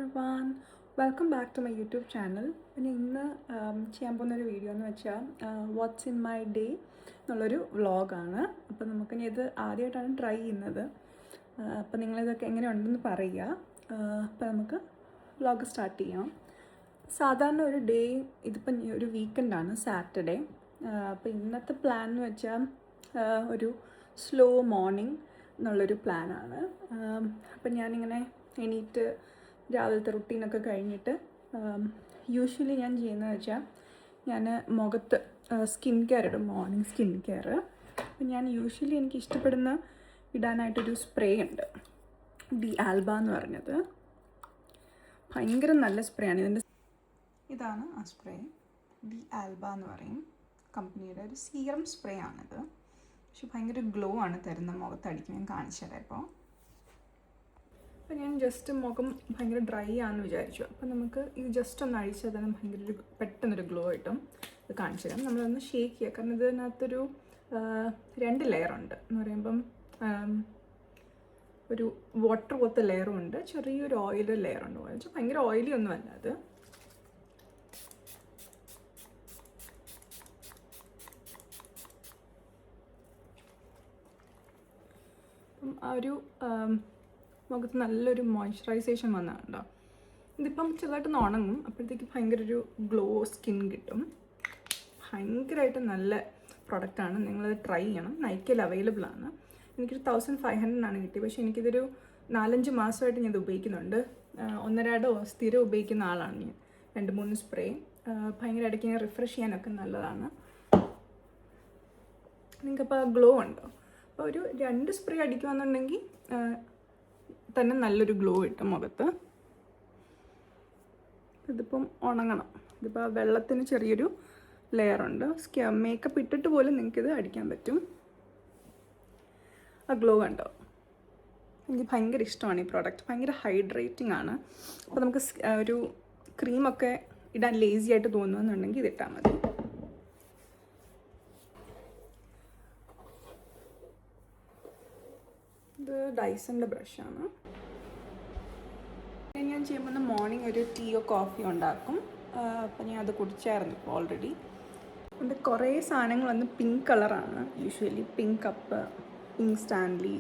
everyone, welcome back to my YouTube channel. പിന്നെ ഇന്ന് ചെയ്യാൻ പോകുന്നൊരു വീഡിയോ എന്ന് വെച്ചാൽ വാട്ട്സ് ഇൻ മൈ ഡേ എന്നുള്ളൊരു വ്ളോഗാണ്. അപ്പോൾ നമുക്കിനി ഇത് ആദ്യമായിട്ടാണ് ട്രൈ ചെയ്യുന്നത്. അപ്പോൾ നിങ്ങളിതൊക്കെ എങ്ങനെയുണ്ടെന്ന് പറയുക. അപ്പോൾ നമുക്ക് വ്ളോഗ് സ്റ്റാർട്ട് ചെയ്യാം. സാധാരണ ഒരു ഡേ ഇതിപ്പം ഒരു വീക്കെൻഡാണ്, സാറ്റർഡേ. അപ്പോൾ ഇന്നത്തെ പ്ലാൻ എന്ന് വെച്ചാൽ ഒരു സ്ലോ മോർണിംഗ് എന്നുള്ളൊരു പ്ലാനാണ്. അപ്പം ഞാനിങ്ങനെ എണീറ്റ് രാവിലത്തെ റുട്ടീനൊക്കെ കഴിഞ്ഞിട്ട് യൂഷ്വലി ഞാൻ ചെയ്യുന്നത് വെച്ചാൽ ഞാൻ മുഖത്ത് സ്കിൻ കെയർ ഇടും, മോർണിംഗ് സ്കിൻ കെയർ. അപ്പം ഞാൻ യൂഷ്വലി എനിക്ക് ഇഷ്ടപ്പെടുന്ന ഇടാനായിട്ടൊരു സ്പ്രേ ഉണ്ട്, ഡി ആൽബ എന്ന് പറഞ്ഞത്. ഭയങ്കര നല്ല സ്പ്രേ ആണ്. ഇതാണ് ആ സ്പ്രേ, ഡി ആൽബ എന്ന് പറയും, കമ്പനിയുടെ ഒരു സീറം സ്പ്രേ ആണിത്. പക്ഷെ ഭയങ്കര ഗ്ലോ ആണ് തരുന്നത് മുഖത്തടിക്കും. ഞാൻ കാണിച്ചു തരാം. അപ്പോൾ ഞാൻ ജസ്റ്റ് മുഖം ഭയങ്കര ഡ്രൈ ആണെന്ന് വിചാരിച്ചു. അപ്പോൾ നമുക്ക് ഇത് ജസ്റ്റ് ഒന്ന് അഴിച്ചാൽ തന്നെ ഭയങ്കര പെട്ടെന്നൊരു ഗ്ലോ കിട്ടും. ഇത് കാണിച്ചു തരാം. നമ്മളൊന്ന് ഷേക്ക് ചെയ്യുക, കാരണം ഇതിനകത്തൊരു 2 ലെയറുണ്ട് എന്ന് പറയുമ്പം ഒരു വാട്ടർ പോലത്തെ ലെയറും ഉണ്ട്, ചെറിയൊരു ഓയിൽ ലെയറുണ്ട്. വെച്ചാൽ ഭയങ്കര ഓയിലി ഒന്നും അല്ല അത്. ആ ഒരു മുഖത്ത് നല്ലൊരു മോയ്സ്ചറൈസേഷൻ വന്നതുണ്ടോ. ഇതിപ്പം ചെറുതായിട്ടൊന്ന് ഉണങ്ങും, അപ്പോഴത്തേക്ക് ഭയങ്കര ഒരു ഗ്ലോ സ്കിൻ കിട്ടും. ഭയങ്കരമായിട്ട് നല്ല പ്രൊഡക്റ്റാണ്, നിങ്ങളത് ട്രൈ ചെയ്യണം. നൈക്കയിൽ അവൈലബിൾ ആണ്. എനിക്കൊരു 1500 കിട്ടി. പക്ഷേ എനിക്കിതൊരു 4-5 മാസമായിട്ട് ഞാനിത് ഉപയോഗിക്കുന്നുണ്ട്. 1-2 സ്ഥിരം ഉപയോഗിക്കുന്ന ആളാണ് ഞാൻ. 2-3 സ്പ്രേ ഭയങ്കര ഇടയ്ക്ക് ഞാൻ റിഫ്രഷ് ചെയ്യാനൊക്കെ നല്ലതാണ്. നിങ്ങൾക്കപ്പോൾ ഗ്ലോ ഉണ്ടോ? അപ്പോൾ ഒരു 2 സ്പ്രേ അടിക്കുകയെന്നുണ്ടെങ്കിൽ തന്നെ നല്ലൊരു ഗ്ലോ കിട്ടും മുഖത്ത്. ഇതിപ്പം ഉണങ്ങണം. ഇതിപ്പോൾ വെള്ളത്തിന് ചെറിയൊരു ലെയറുണ്ട്. മേക്കപ്പ് ഇട്ടിട്ട് പോലും നിങ്ങൾക്കിത് അടിക്കാൻ പറ്റും. ആ ഗ്ലോ കണ്ടോ? എനിക്ക് ഭയങ്കര ഇഷ്ടമാണ് ഈ പ്രോഡക്റ്റ്. ഭയങ്കര ഹൈഡ്രേറ്റിംഗ് ആണ്. അപ്പോൾ നമുക്ക് ഒരു ക്രീമൊക്കെ ഇടാൻ ലേസി ആയിട്ട് തോന്നുമെന്നുണ്ടെങ്കിൽ ഇതിട്ടാൽ മതി. ഇത് ഡൈസൻ്റെ ബ്രഷാണ്. ഞാൻ ചെയ്യുമ്പോൾ മോർണിംഗ് ഒരു ടീയോ കോഫിയോ ഉണ്ടാക്കും. അപ്പം ഞാൻ അത് കുടിച്ചായിരുന്നു ഇപ്പോൾ ഓൾറെഡി. എൻ്റെ കുറേ സാധനങ്ങൾ വന്ന് പിങ്ക് കളറാണ്. Usually pink cup, pink Stanley.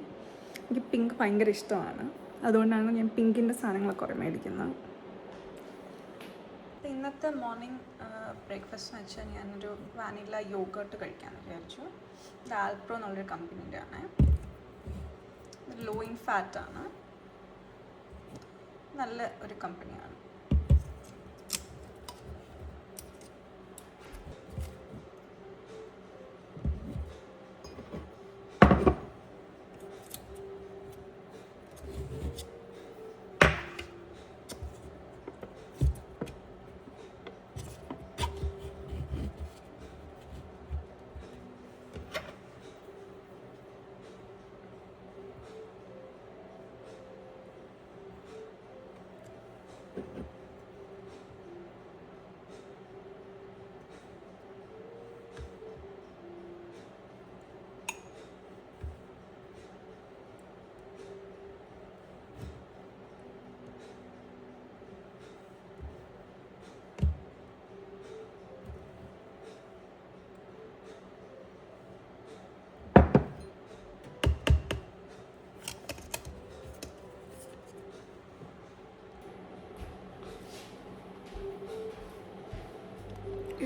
എനിക്ക് പിങ്ക് ഭയങ്കര ഇഷ്ടമാണ്. അതുകൊണ്ടാണ് ഞാൻ പിങ്കിൻ്റെ സാധനങ്ങൾ കുറേ മേടിക്കുന്നത്. അപ്പോൾ ഇന്നത്തെ മോർണിംഗ് ബ്രേക്ക്ഫാസ്റ്റ് എന്ന് വെച്ചാൽ ഞാനൊരു വാനില യോഗർട്ട് കഴിക്കാമെന്ന് വിചാരിച്ചു. ഇത് ആൽപ്രോ എന്നുള്ളൊരു കമ്പനീൻ്റെ ആണ്. ലോ ഇൻ ഫാറ്റ് ആണ്, നല്ല ഒരു കമ്പനിയാണ്.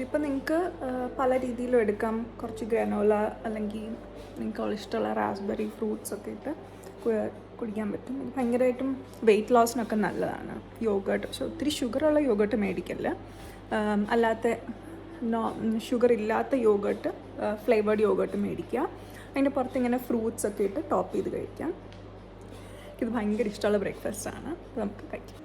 ഇതിപ്പോൾ നിങ്ങൾക്ക് പല രീതിയിലും എടുക്കാം. കുറച്ച് ഗ്രനോല അല്ലെങ്കിൽ നിങ്ങൾക്ക് ഇഷ്ടമുള്ള റാസ്ബെറി ഫ്രൂട്ട്സ് ഒക്കെ ഇട്ട് കുടിക്കാൻ പറ്റും. ഇത് ഭയങ്കരമായിട്ടും വെയിറ്റ് ലോസിനൊക്കെ നല്ലതാണ് യോഗർട്ട്. പക്ഷെ ഒത്തിരി ഷുഗറുള്ള യോഗർട്ട് മേടിക്കല്ല. അല്ലാത്ത ഷുഗർ ഇല്ലാത്ത യോഗർട്ട്, ഫ്ലേവേർഡ് യോഗർട്ട് മേടിക്കുക. അതിൻ്റെ പുറത്ത് ഇങ്ങനെ ഫ്രൂട്ട്സ് ഒക്കെ ഇട്ട് ടോപ്പ് ചെയ്ത് കഴിക്കാം. ഇത് ഭയങ്കര ഇഷ്ടമുള്ള ബ്രേക്ക്ഫാസ്റ്റാണ്. അപ്പോൾ നമുക്ക് കഴിക്കാം.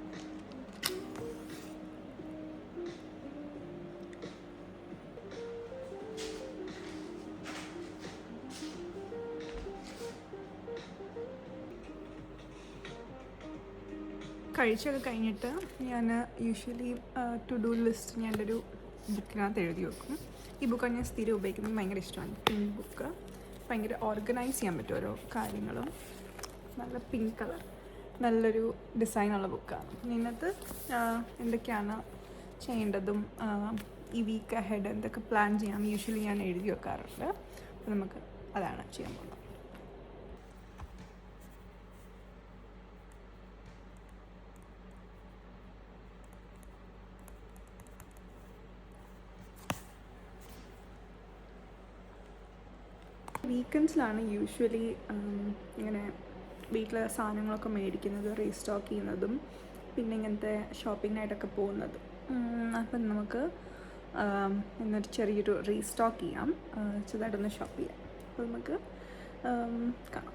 കഴിച്ചൊക്കെ കഴിഞ്ഞിട്ട് ഞാൻ യൂഷ്വലി ടു ഡു ലിസ്റ്റ് ഞാൻ എൻ്റെ ഒരു ബുക്കിനകത്ത് എഴുതി വെക്കും. ഈ ബുക്കാണ് ഞാൻ സ്ഥിരം ഉപയോഗിക്കുന്നത്. ഭയങ്കര ഇഷ്ടമാണ് പിങ്ക് ബുക്ക്. ഭയങ്കര ഓർഗനൈസ് ചെയ്യാൻ പറ്റും ഓരോ കാര്യങ്ങളും. നല്ല പിങ്ക് കളർ. നല്ലൊരു ഡിസൈനുള്ള ബുക്കാണ്. ഇതിനകത്ത് എന്തൊക്കെയാണ് ചെയ്യേണ്ടതും ഈ വീക്ക് അഹെഡ് എന്തൊക്കെ പ്ലാൻ ചെയ്യാം യൂഷ്വലി ഞാൻ എഴുതി വെക്കാറുണ്ട്. അപ്പോൾ നമുക്ക് അതാണ് ചെയ്യാൻ പോകുന്നത്. വീക്കെൻഡ്സിലാണ് യൂഷ്വലി ഇങ്ങനെ വീട്ടിലെ സാധനങ്ങളൊക്കെ മേടിക്കുന്നത്, റീസ്റ്റോക്ക് ചെയ്യുന്നതും പിന്നെ ഇങ്ങനത്തെ ഷോപ്പിങ്ങിനായിട്ടൊക്കെ പോകുന്നത്. അപ്പം നമുക്ക് എന്നൊരു ചെറിയൊരു റീസ്റ്റോക്ക് ചെയ്യാം, ചെറുതായിട്ടൊന്ന് ഷോപ്പ് ചെയ്യാം. അപ്പോൾ നമുക്ക് കാണാം.